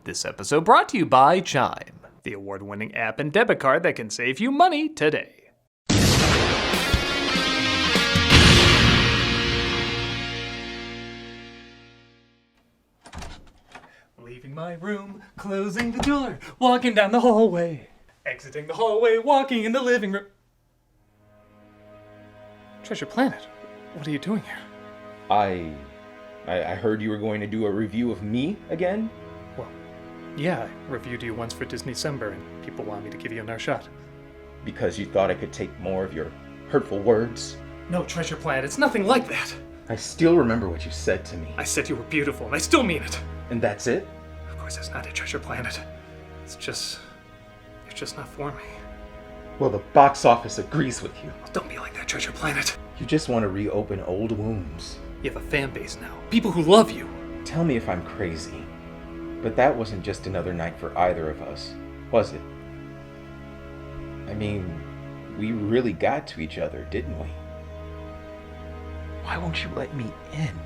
This episode brought to you by Chime, the award-winning app and debit card that can save you money today. Leaving my room, closing the door, walking down the hallway, exiting the hallway, walking in the living room. Treasure Planet, what are you doing here? I heard you were going to do a review of me again? Well, yeah, I reviewed you once for DisneyCember, and people want me to give you another shot. Because you thought I could take more of your hurtful words? No, Treasure Planet, it's nothing like that. I still remember what you said to me. I said you were beautiful, and I still mean it. And that's it? Of course, it's not a Treasure Planet. You're just not for me. Well, the box office agrees with you. Don't be like that, Treasure Planet. You just want to reopen old wounds. You have a fan base now. People who love you. Tell me if I'm crazy, but that wasn't just another night for either of us, was it? I mean, we really got to each other, didn't we? Why won't you let me in?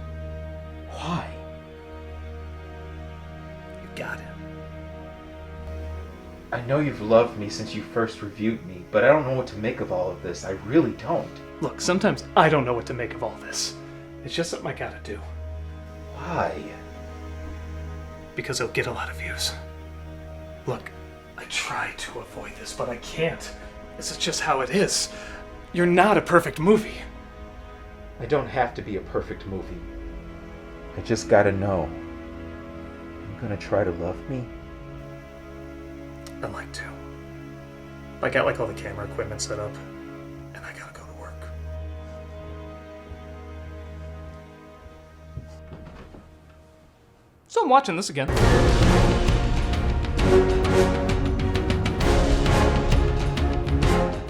Why? You got it. I know you've loved me since you first reviewed me, but I don't know what to make of all of this. I really don't. Look, sometimes I don't know what to make of all this. It's just something I gotta do. Why? Because it'll get a lot of views. Look, I try to avoid this, but I can't. This is just how it is. You're not a perfect movie. I don't have to be a perfect movie. I just gotta know. You gonna try to love me? I'd like to. I got all the camera equipment set up, and I gotta go to work. So I'm watching this again.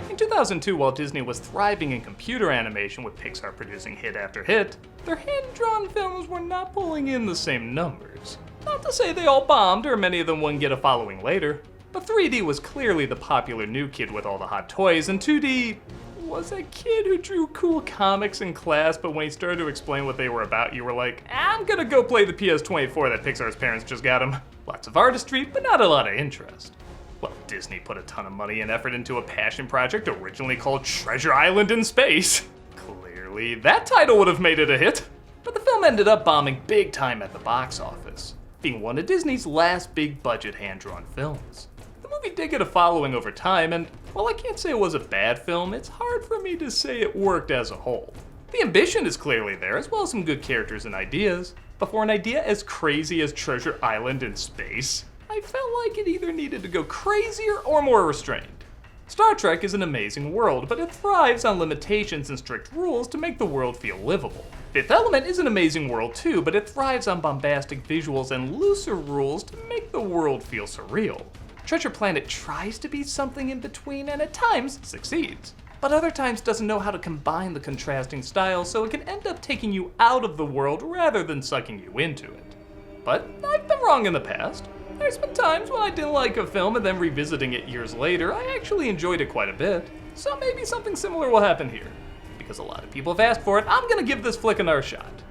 In 2002, while Disney was thriving in computer animation with Pixar producing hit after hit, their hand-drawn films were not pulling in the same numbers. Not to say they all bombed or many of them wouldn't get a following later, but 3D was clearly the popular new kid with all the hot toys, and 2D was a kid who drew cool comics in class, but when he started to explain what they were about, you were like, I'm gonna go play the PS24 that Pixar's parents just got him. Lots of artistry, but not a lot of interest. Well, Disney put a ton of money and effort into a passion project originally called Treasure Island in Space. Clearly, that title would have made it a hit. But the film ended up bombing big time at the box office, being one of Disney's last big budget hand-drawn films. The movie did get a following over time, and while I can't say it was a bad film, it's hard for me to say it worked as a whole. The ambition is clearly there, as well as some good characters and ideas, but for an idea as crazy as Treasure Island in Space, I felt like it either needed to go crazier or more restrained. Star Trek is an amazing world, but it thrives on limitations and strict rules to make the world feel livable. Fifth Element is an amazing world too, but it thrives on bombastic visuals and looser rules to make the world feel surreal. Treasure Planet tries to be something in between and at times succeeds, but other times doesn't know how to combine the contrasting styles, so it can end up taking you out of the world rather than sucking you into it. But I've been wrong in the past. There's been times when I didn't like a film and then revisiting it years later, I actually enjoyed it quite a bit. So maybe something similar will happen here. Because a lot of people have asked for it, I'm gonna give this flick another shot.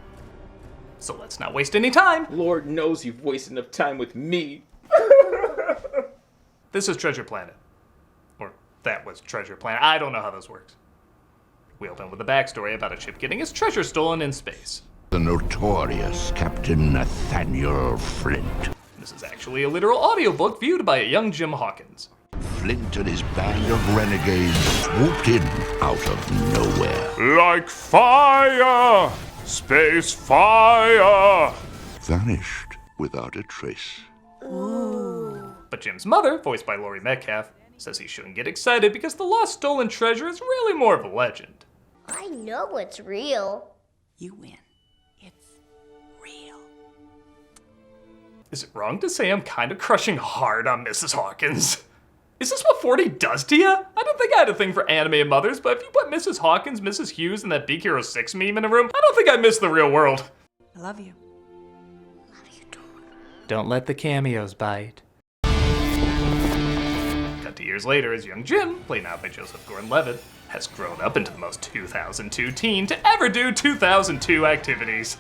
So let's not waste any time. Lord knows you've wasted enough time with me. This is Treasure Planet. Or that was Treasure Planet. I don't know how this works. We open with a backstory about a ship getting its treasure stolen in space. The notorious Captain Nathaniel Flint. This is actually a literal audiobook viewed by a young Jim Hawkins. Flint and his band of renegades swooped in out of nowhere. Like fire! Space fire! Vanished without a trace. But Jim's mother, voiced by Laurie Metcalf, says he shouldn't get excited because the lost stolen treasure is really more of a legend. I know it's real. You win. It's real. Is it wrong to say I'm kind of crushing hard on Mrs. Hawkins? Is this what 40 does to you? I don't think I had a thing for animated mothers, but if you put Mrs. Hawkins, Mrs. Hughes, and that Big Hero 6 meme in a room, I don't think I miss the real world. I love you. Love you too. Don't let the cameos bite. Cut to years later as young Jim, played now by Joseph Gordon-Levitt, has grown up into the most 2002 teen to ever do 2002 activities.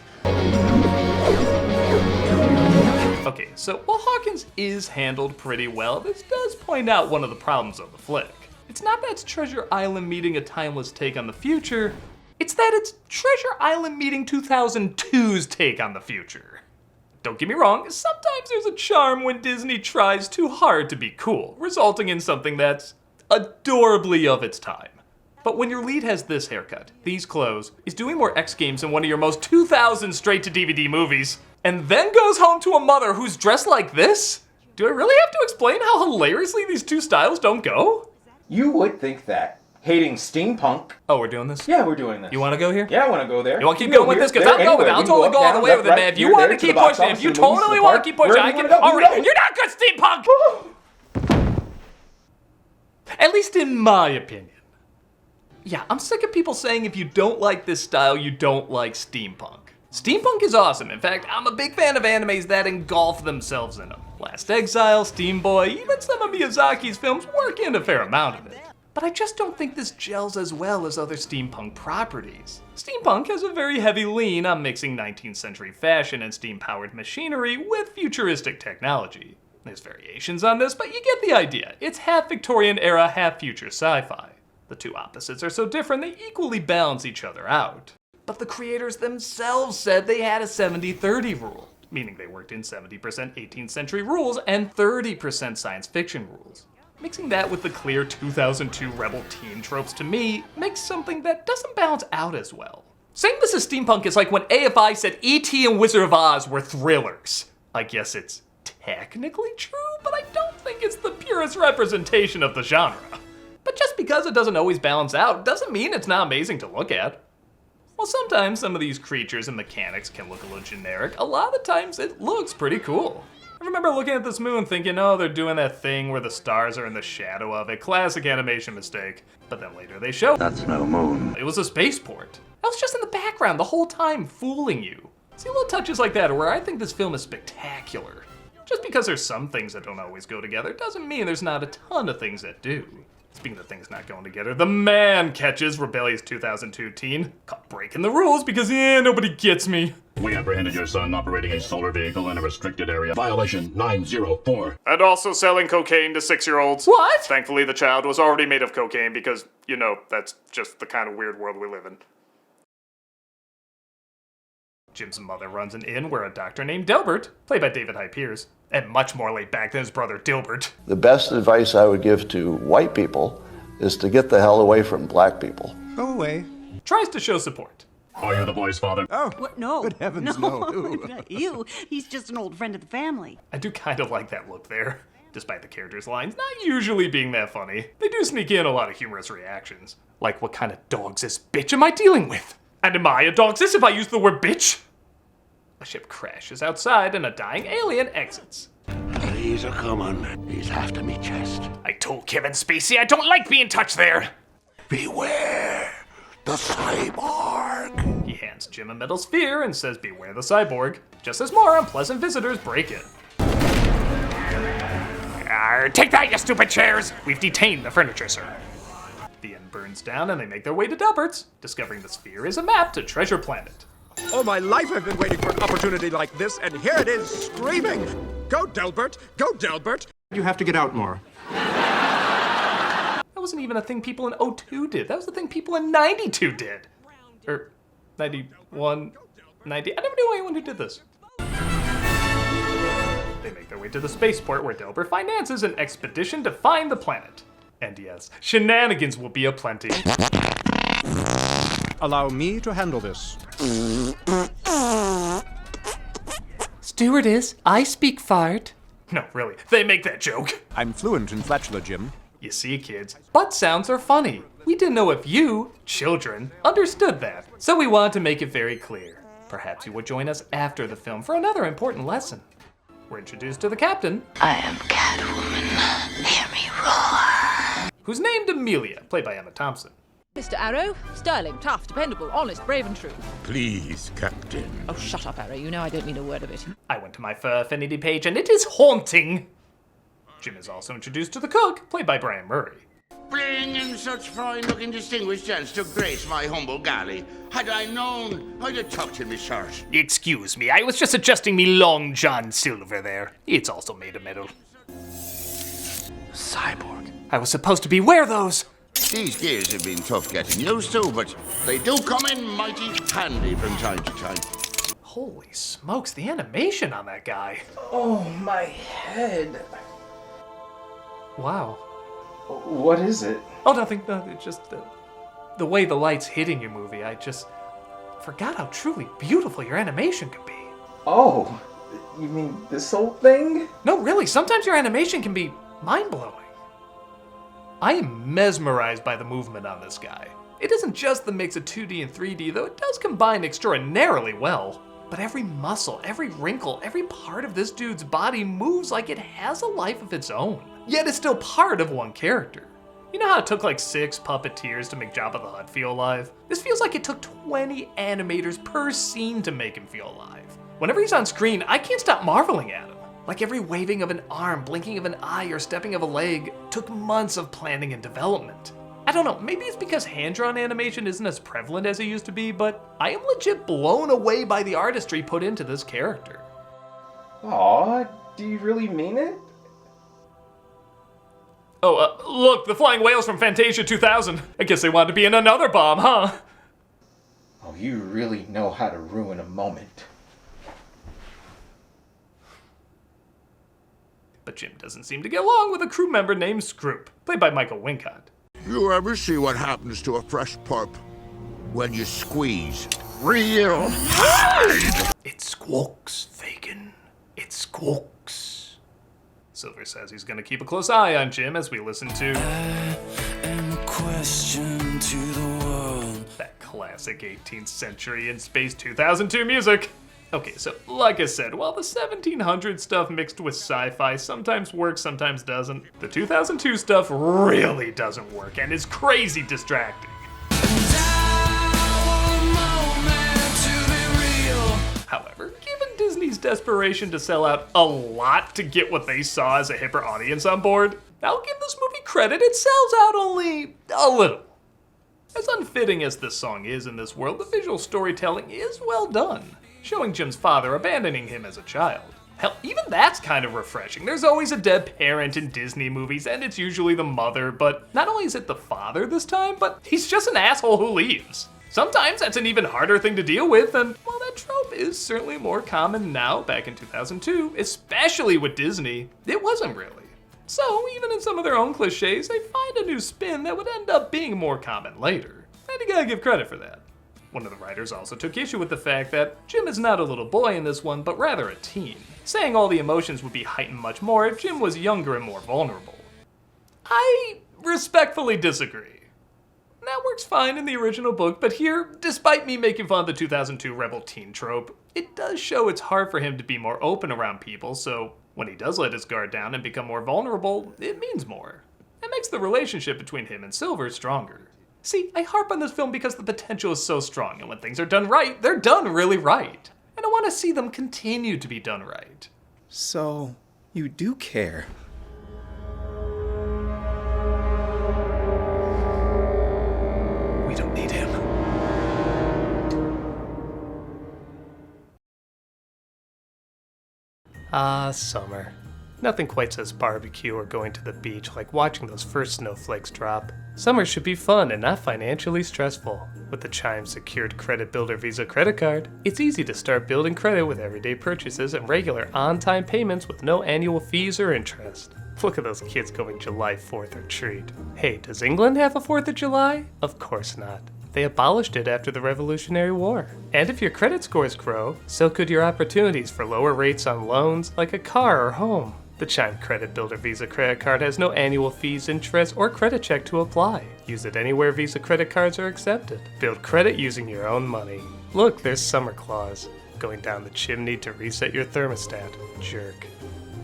Okay, so while Hawkins is handled pretty well, this does point out one of the problems of the flick. It's not that it's Treasure Island meeting a timeless take on the future, it's that it's Treasure Island meeting 2002's take on the future. Don't get me wrong, sometimes there's a charm when Disney tries too hard to be cool, resulting in something that's adorably of its time. But when your lead has this haircut, these clothes, is doing more X Games than one of your most 2000 straight-to-DVD movies, and then goes home to a mother who's dressed like this? Do I really have to explain how hilariously these two styles don't go? You would think that. Hating steampunk. Oh, we're doing this? Yeah, we're doing this. You want to go here? Yeah, I want to go there. You want to keep going with this? Because I'll go with it. I'll totally go all the way with it, man. If you want to keep pushing, if you totally want to keep pushing, I can. All right, you're not good, steampunk! At least in my opinion. Yeah, I'm sick of people saying if you don't like this style, you don't like steampunk. Steampunk is awesome. In fact, I'm a big fan of animes that engulf themselves in them. Last Exile, Steam Boy, even some of Miyazaki's films work in a fair amount of it. But I just don't think this gels as well as other steampunk properties. Steampunk has a very heavy lean on mixing 19th century fashion and steam-powered machinery with futuristic technology. There's variations on this, but you get the idea. It's half Victorian era, half future sci-fi. The two opposites are so different they equally balance each other out. But the creators themselves said they had a 70-30 rule, meaning they worked in 70% 18th century rules and 30% science fiction rules. Mixing that with the clear 2002 rebel teen tropes to me makes something that doesn't balance out as well. Saying this is steampunk is like when AFI said E.T. and Wizard of Oz were thrillers. I guess it's technically true, but I don't think it's the purest representation of the genre. But just because it doesn't always balance out doesn't mean it's not amazing to look at. While sometimes some of these creatures and mechanics can look a little generic, a lot of the times it looks pretty cool. I remember looking at this moon thinking, oh, they're doing that thing where the stars are in the shadow of it. Classic animation mistake. But then later they showed That's no moon. it was a spaceport. I was just in the background the whole time, fooling you. See, little touches like that are where I think this film is spectacular. Just because there's some things that don't always go together doesn't mean there's not a ton of things that do. Speaking of things not going together, the man catches rebellious 2002 teen, caught breaking the rules because, nobody gets me. We apprehended your son operating a solar vehicle in a restricted area. Violation 904. And also selling cocaine to 6-year-olds. What? Thankfully, the child was already made of cocaine because, that's just the kind of weird world we live in. Jim's mother runs an inn where a doctor named Delbert, played by David Hyde Pierce, and much more laid back than his brother Dilbert, The best advice I would give to white people is to get the hell away from black people. Go away. tries to show support. Are you the boy's father? Oh, What? No. good heavens, no. Not you. He's just an old friend of the family. I do kind of like that look there. Despite the characters' lines not usually being that funny, they do sneak in a lot of humorous reactions. Like, what kind of dog's bitch am I dealing with? And am I a dog's if I use the word bitch? A ship crashes outside and a dying alien exits. He's a coming. He's after me chest. I told Kevin Spacey I don't like being touched there. Beware the cyborg. He hands Jim a metal sphere and says beware the cyborg, just as more unpleasant visitors break in. Take that, you stupid chairs! We've detained the furniture, sir. The inn burns down and they make their way to Delbert's, discovering the sphere is a map to Treasure Planet. All my life I've been waiting for an opportunity like this, and here it is, screaming. Go, Delbert! Go, Delbert! You have to get out more. That wasn't even a thing people in 02 did. That was the thing people in 92 did. Or 91, 90. I never knew anyone who did this. They make their way to the spaceport where Delbert finances an expedition to find the planet. And yes, shenanigans will be aplenty. Allow me to handle this. Stewardess, I speak fart. No, really, they make that joke. I'm fluent in flatula, Jim. You see, kids, butt sounds are funny. We didn't know if you, children, understood that. So we wanted to make it very clear. Perhaps you would join us after the film for another important lesson. We're introduced to the captain. I am Catwoman. Hear me roar. Who's named Amelia, played by Emma Thompson. Mr. Arrow, sterling, tough, dependable, honest, brave and true. Please, Captain. Oh, shut up, Arrow. You know I don't mean a word of it. I went to my fur affinity page and it is haunting. Jim is also introduced to the cook, played by Brian Murray. Bringing such fine-looking distinguished gents to grace my humble galley. Had I known, I'd have tucked in my shirt. Excuse me, I was just adjusting me Long John Silver there. It's also made of metal. Cyborg. I was supposed to wear those. These gears have been tough getting used to, but they do come in mighty handy from time to time. Holy smokes, the animation on that guy. Oh, my head. Wow. What is it? Oh, nothing. No, it's just the way the light's hitting your movie. I just forgot how truly beautiful your animation can be. Oh, you mean this whole thing? No, really, sometimes your animation can be mind-blowing. I am mesmerized by the movement on this guy. It isn't just the mix of 2D and 3D, though it does combine extraordinarily well. But every muscle, every wrinkle, every part of this dude's body moves like it has a life of its own. Yet it's still part of one character. You know how it took like 6 puppeteers to make Jabba the Hutt feel alive? This feels like it took 20 animators per scene to make him feel alive. Whenever he's on screen, I can't stop marveling at him. Like every waving of an arm, blinking of an eye, or stepping of a leg took months of planning and development. I don't know, maybe it's because hand-drawn animation isn't as prevalent as it used to be, but I am legit blown away by the artistry put into this character. Aw, do you really mean it? Oh, look, the flying whales from Fantasia 2000. I guess they wanted to be in another bomb, huh? Oh, you really know how to ruin a moment. But Jim doesn't seem to get along with a crew member named Scroop, played by Michael Wincott. You ever see what happens to a fresh pulp when you squeeze real hard? It squawks, Fagin. It squawks. Silver says he's gonna keep a close eye on Jim as we listen to I am a question to the world. That classic 18th century in space 2002 music. Okay, so like I said, while the 1700 stuff mixed with sci-fi sometimes works, sometimes doesn't, the 2002 stuff really doesn't work and is crazy distracting. However, given Disney's desperation to sell out a lot to get what they saw as a hipper audience on board, I'll give this movie credit, it sells out only a little. As unfitting as this song is in this world, the visual storytelling is well done, showing Jim's father abandoning him as a child. Hell, even that's kind of refreshing. There's always a dead parent in Disney movies, and it's usually the mother, but not only is it the father this time, but he's just an asshole who leaves. Sometimes that's an even harder thing to deal with, and while that trope is certainly more common now, back in 2002, especially with Disney, it wasn't really. So, even in some of their own cliches, they find a new spin that would end up being more common later. And you gotta give credit for that. One of the writers also took issue with the fact that Jim is not a little boy in this one, but rather a teen, saying all the emotions would be heightened much more if Jim was younger and more vulnerable. I respectfully disagree. That works fine in the original book, but here, despite me making fun of the 2002 rebel teen trope, it does show it's hard for him to be more open around people, so when he does let his guard down and become more vulnerable, it means more. It makes the relationship between him and Silver stronger. See, I harp on this film because the potential is so strong, and when things are done right, they're done really right. And I want to see them continue to be done right. So, you do care. We don't need him. Ah, summer. Nothing quite says barbecue or going to the beach like watching those first snowflakes drop. Summer should be fun and not financially stressful. With the Chime Secured Credit Builder Visa credit card, it's easy to start building credit with everyday purchases and regular on-time payments with no annual fees or interest. Look at those kids going July 4th retreat. Hey, does England have a 4th of July? Of course not. They abolished it after the Revolutionary War. And if your credit scores grow, so could your opportunities for lower rates on loans like a car or home. The Chime Credit Builder Visa credit card has no annual fees, interest, or credit check to apply. Use it anywhere Visa credit cards are accepted. Build credit using your own money. Look, there's Summer Claus, going down the chimney to reset your thermostat. Jerk.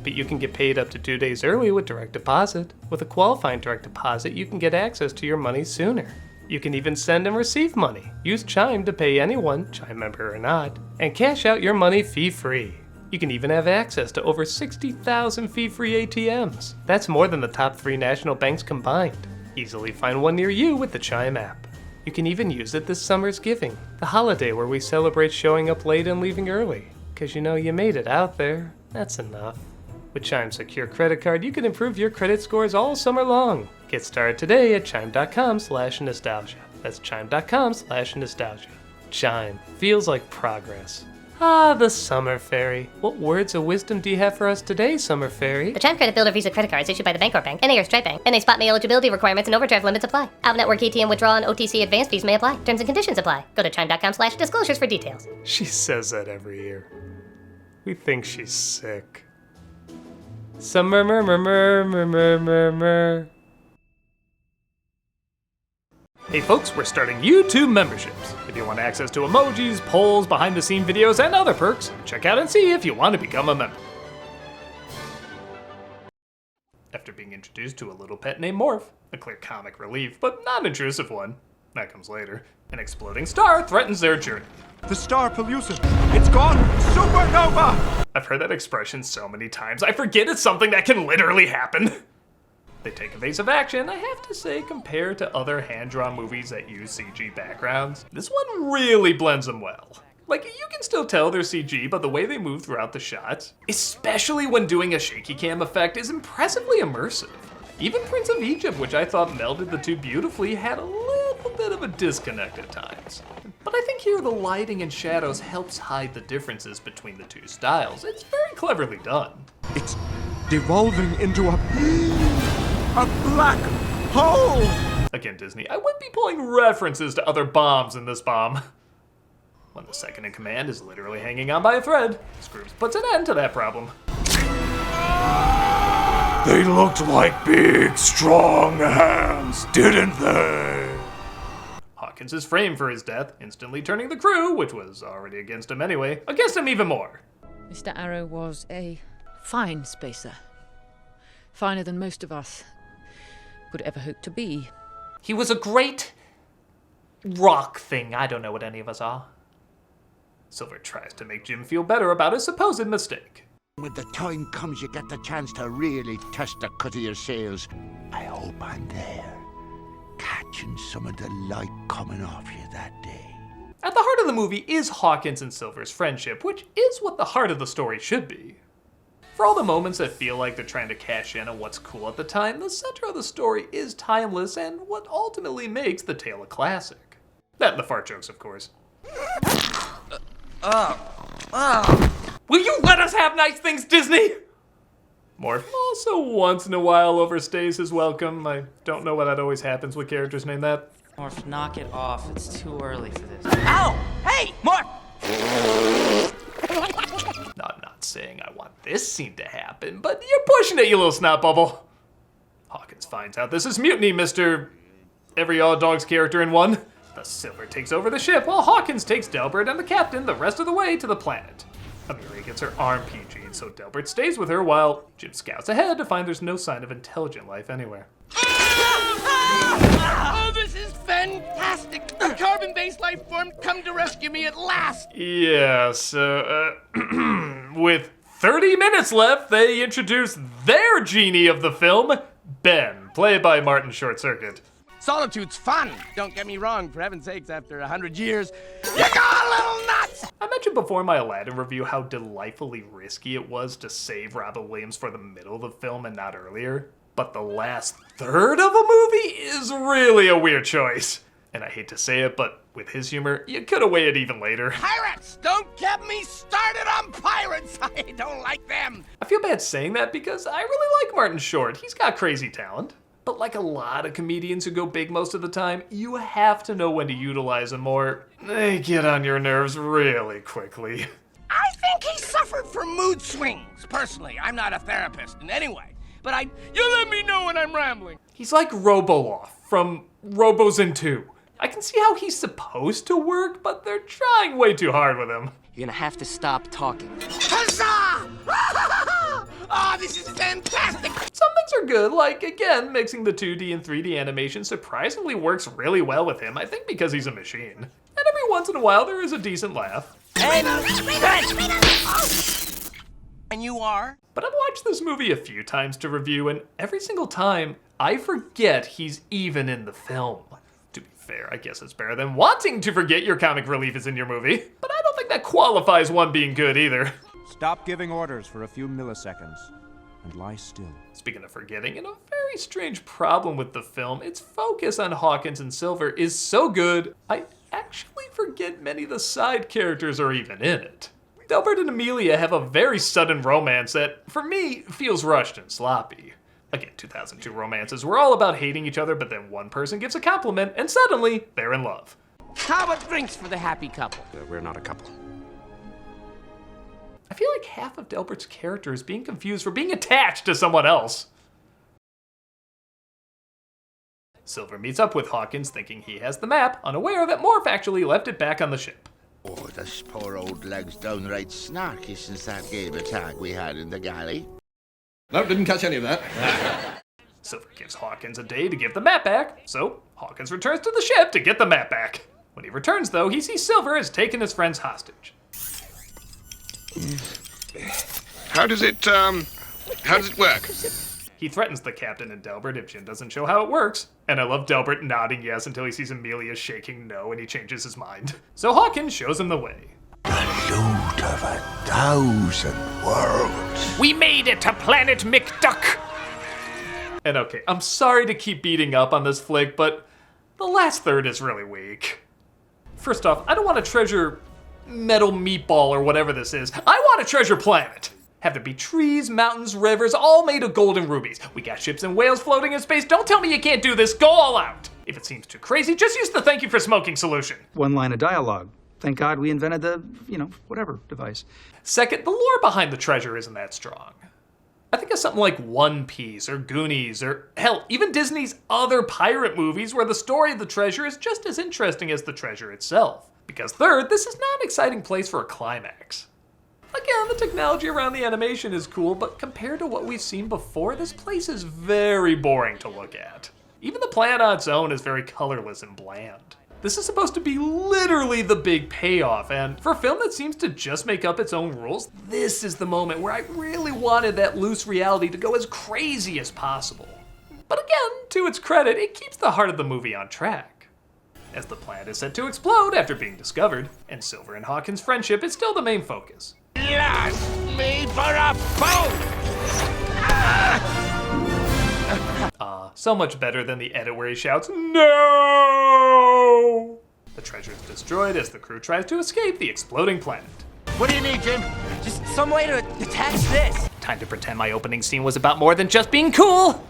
But you can get paid up to 2 days early with direct deposit. With a qualifying direct deposit, you can get access to your money sooner. You can even send and receive money. Use Chime to pay anyone, Chime member or not, and cash out your money fee-free. You can even have access to over 60,000 fee-free ATMs. That's more than the top 3 national banks combined. Easily find one near you with the Chime app. You can even use it this summer's Giving, the holiday where we celebrate showing up late and leaving early. Cause you know you made it out there. That's enough. With Chime's secure credit card, you can improve your credit scores all summer long. Get started today at chime.com/nostalgia. That's chime.com/nostalgia. Chime. Feels like progress. Ah, the Summer Fairy. What words of wisdom do you have for us today, Summer Fairy? The Chime Credit Builder Visa credit cards issued by the Bancorp Bank, NA or Stripe Bank, NA spot and eligibility requirements and overdraft limits apply. Out-of-network ATM withdrawal and OTC advance fees may apply. Terms and conditions apply. Go to chime.com/disclosures for details. She says that every year. We think she's sick. Summer murmur. Hey folks, we're starting YouTube memberships. If you want access to emojis, polls, behind-the-scene videos, and other perks, check out and see if you want to become a member. After being introduced to a little pet named Morph, a clear comic relief, but not intrusive one, that comes later, an exploding star threatens their journey. The star Pelusive. It's gone. Supernova! I've heard that expression so many times, I forget it's something that can literally happen. They take evasive action. I have to say, compared to other hand-drawn movies that use CG backgrounds, this one really blends them well. Like, you can still tell they're CG, but the way they move throughout the shots, especially when doing a shaky cam effect, is impressively immersive. Even Prince of Egypt, which I thought melded the two beautifully, had a little bit of a disconnect at times. But I think here the lighting and shadows helps hide the differences between the two styles. It's very cleverly done. It's devolving into a black hole! Again, Disney, I wouldn't be pulling references to other bombs in this bomb. When the second in command is literally hanging on by a thread, Scrooge puts an end to that problem. They looked like big, strong hands, didn't they? Hawkins is framed for his death, instantly turning the crew, which was already against him anyway, against him even more. Mr. Arrow was a fine spacer. Finer than most of us could ever hope to be. He was a great rock thing. I don't know what any of us are. Silver tries to make Jim feel better about his supposed mistake. When the time comes, you get the chance to really test the cut of your sails. I hope I'm there, catching some of the light coming off you that day. At the heart of the movie is Hawkins and Silver's friendship, which is what the heart of the story should be. For all the moments that feel like they're trying to cash in on what's cool at the time, the center of the story is timeless and what ultimately makes the tale a classic. That and the fart jokes, of course. Will you let us have nice things, Disney? Morph also once in a while overstays his welcome. I don't know why that always happens with characters named that. Morph, knock it off. It's too early for this. Ow! Hey, Morph! No, I'm not saying I want this scene to happen, but you're pushing it, you little snot bubble. Hawkins finds out this is mutiny, Mr. Every Odd Dog's character in one. The Silver takes over the ship while Hawkins takes Delbert and the captain the rest of the way to the planet. Amelia gets her arm PG'd, so Delbert stays with her while Jim scouts ahead to find there's no sign of intelligent life anywhere. Oh, this is fantastic! A carbon-based life form come to rescue me at last! Yeah, so, with 30 minutes left, they introduce their genie of the film, Ben, played by Martin Short Circuit. Solitude's fun! Don't get me wrong, for heaven's sakes, after 100 years, you go a little nuts! I mentioned before in my Aladdin review how delightfully risky it was to save Robin Williams for the middle of the film and not earlier. But the last third of a movie is really a weird choice. And I hate to say it, but with his humor, you could have waited even later. Pirates! Don't get me started on pirates! I don't like them! I feel bad saying that because I really like Martin Short. He's got crazy talent. But like a lot of comedians who go big most of the time, you have to know when to utilize them or they get on your nerves really quickly. I think he suffered from mood swings. Personally, I'm not a therapist in any way. But you let me know when I'm rambling. He's like Roboloff from Robos in 2. I can see how he's supposed to work, but they're trying way too hard with him. You're gonna have to stop talking. Huzzah! Oh, this is fantastic! Some things are good, like, again, mixing the 2D and 3D animation surprisingly works really well with him, I think because he's a machine. And every once in a while, there is a decent laugh. And you are? But I've watched this movie a few times to review, and every single time, I forget he's even in the film. To be fair, I guess it's better than wanting to forget your comic relief is in your movie, but I don't think that qualifies one being good either. Stop giving orders for a few milliseconds and lie still. Speaking of forgetting, and a very strange problem with the film, its focus on Hawkins and Silver is so good, I actually forget many of the side characters are even in it. Delbert and Amelia have a very sudden romance that, for me, feels rushed and sloppy. Again, 2002 romances were all about hating each other, but then one person gives a compliment, and suddenly, they're in love. How about drinks for the happy couple? We're not a couple. I feel like half of Delbert's character is being confused for being attached to someone else. Silver meets up with Hawkins thinking he has the map, unaware that Morph actually left it back on the ship. Oh, this poor old leg's downright snarky since that game attack we had in the galley. Nope, didn't catch any of that. Silver gives Hawkins a day to give the map back, so Hawkins returns to the ship to get the map back. When he returns, though, he sees Silver has taken his friends hostage. How does it work? He threatens the captain and Delbert if Jin doesn't show how it works. And I love Delbert nodding yes until he sees Amelia shaking no and he changes his mind. So Hawkins shows him the way. The loot of 1,000 worlds. We made it to Planet McDuck! And okay, I'm sorry to keep beating up on this flick, but the last third is really weak. First off, I don't want to treasure metal meatball or whatever this is. I want a treasure planet. Have there be trees, mountains, rivers, all made of gold and rubies. We got ships and whales floating in space. Don't tell me you can't do this. Go all out. If it seems too crazy, just use the thank you for smoking solution. One line of dialogue. Thank God we invented the, whatever device. Second, the lore behind the treasure isn't that strong. I think of something like One Piece or Goonies or, hell, even Disney's other pirate movies where the story of the treasure is just as interesting as the treasure itself. Because third, this is not an exciting place for a climax. Again, the technology around the animation is cool, but compared to what we've seen before, this place is very boring to look at. Even the planet on its own is very colorless and bland. This is supposed to be literally the big payoff, and for a film that seems to just make up its own rules, this is the moment where I really wanted that loose reality to go as crazy as possible. But again, to its credit, it keeps the heart of the movie on track. As the planet is set to explode after being discovered, and Silver and Hawkins' friendship is still the main focus. Last me for a boat! So much better than the edit where he shouts, "No!" The treasure is destroyed as the crew tries to escape the exploding planet. What do you need, Jim? Just some way to attach this. Time to pretend my opening scene was about more than just being cool!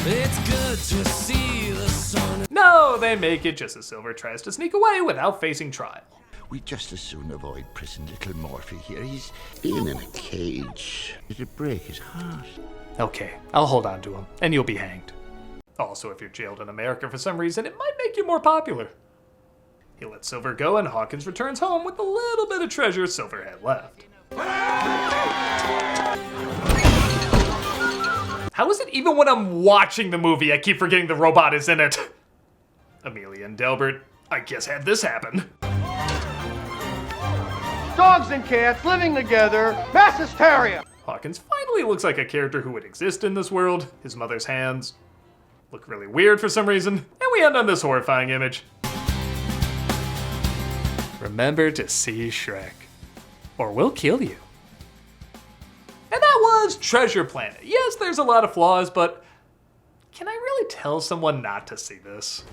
It's good to see the sun. No, they make it just as Silver tries to sneak away without facing trial. We'd just as soon avoid prison little Morphy here. He's being in a cage. It'd break his heart. Okay, I'll hold on to him, and you'll be hanged. Also, if you're jailed in America for some reason, it might make you more popular. He lets Silver go, and Hawkins returns home with the little bit of treasure Silver had left. How is it even when I'm watching the movie I keep forgetting the robot is in it? Amelia and Delbert, I guess, had this happen. Dogs and cats living together, mass hysteria. Hawkins finally looks like a character who would exist in this world. His mother's hands look really weird for some reason, and we end on this horrifying image. Remember to see Shrek, or we'll kill you. And that was Treasure Planet. Yes, there's a lot of flaws, but can I really tell someone not to see this?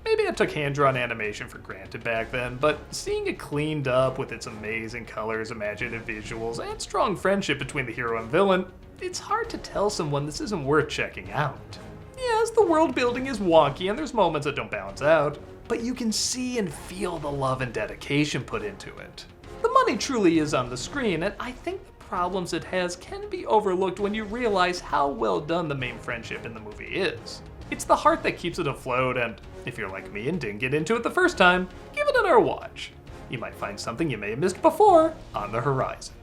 Maybe I took hand-drawn animation for granted back then, but seeing it cleaned up with its amazing colors, imaginative visuals, and strong friendship between the hero and villain, it's hard to tell someone this isn't worth checking out. Yes, the world building is wonky and there's moments that don't balance out, but you can see and feel the love and dedication put into it. The money truly is on the screen, and I think the problems it has can be overlooked when you realize how well done the main friendship in the movie is. It's the heart that keeps it afloat, and if you're like me and didn't get into it the first time, give it another watch. You might find something you may have missed before on the horizon.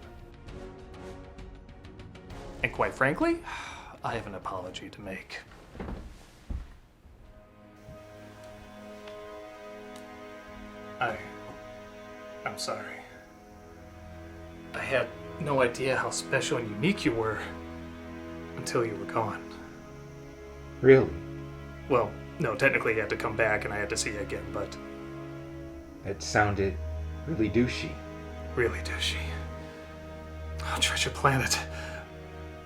And quite frankly, I have an apology to make. I'm sorry. I had no idea how special and unique you were until you were gone. Really? Well, no, technically you had to come back and I had to see you again, but... That sounded really douchey. Really douchey. Oh, Treasure Planet.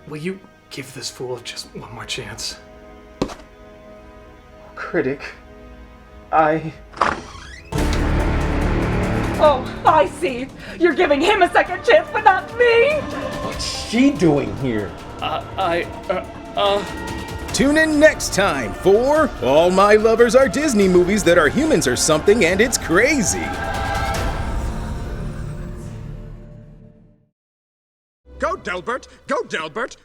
Will you give this fool just one more chance? Critic, Oh, I see. You're giving him a second chance, but not me. What's she doing here? Tune in next time for All My Lovers Are Disney Movies That Are Humans or Something, and It's Crazy. Go, Delbert! Go, Delbert!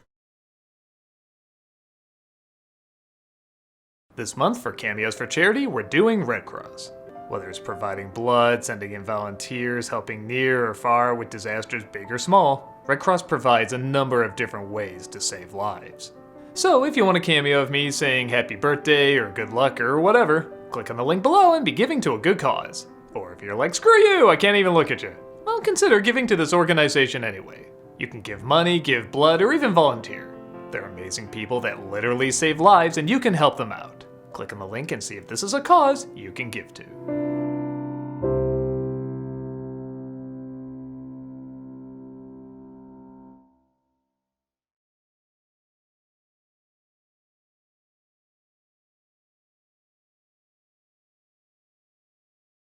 This month for Cameos for Charity, we're doing Red Cross. Whether it's providing blood, sending in volunteers, helping near or far with disasters big or small, Red Cross provides a number of different ways to save lives. So if you want a cameo of me saying happy birthday or good luck or whatever, click on the link below and be giving to a good cause. Or if you're like, screw you, I can't even look at you, well, consider giving to this organization anyway. You can give money, give blood, or even volunteer. They're amazing people that literally save lives and you can help them out. Click on the link and see if this is a cause you can give to.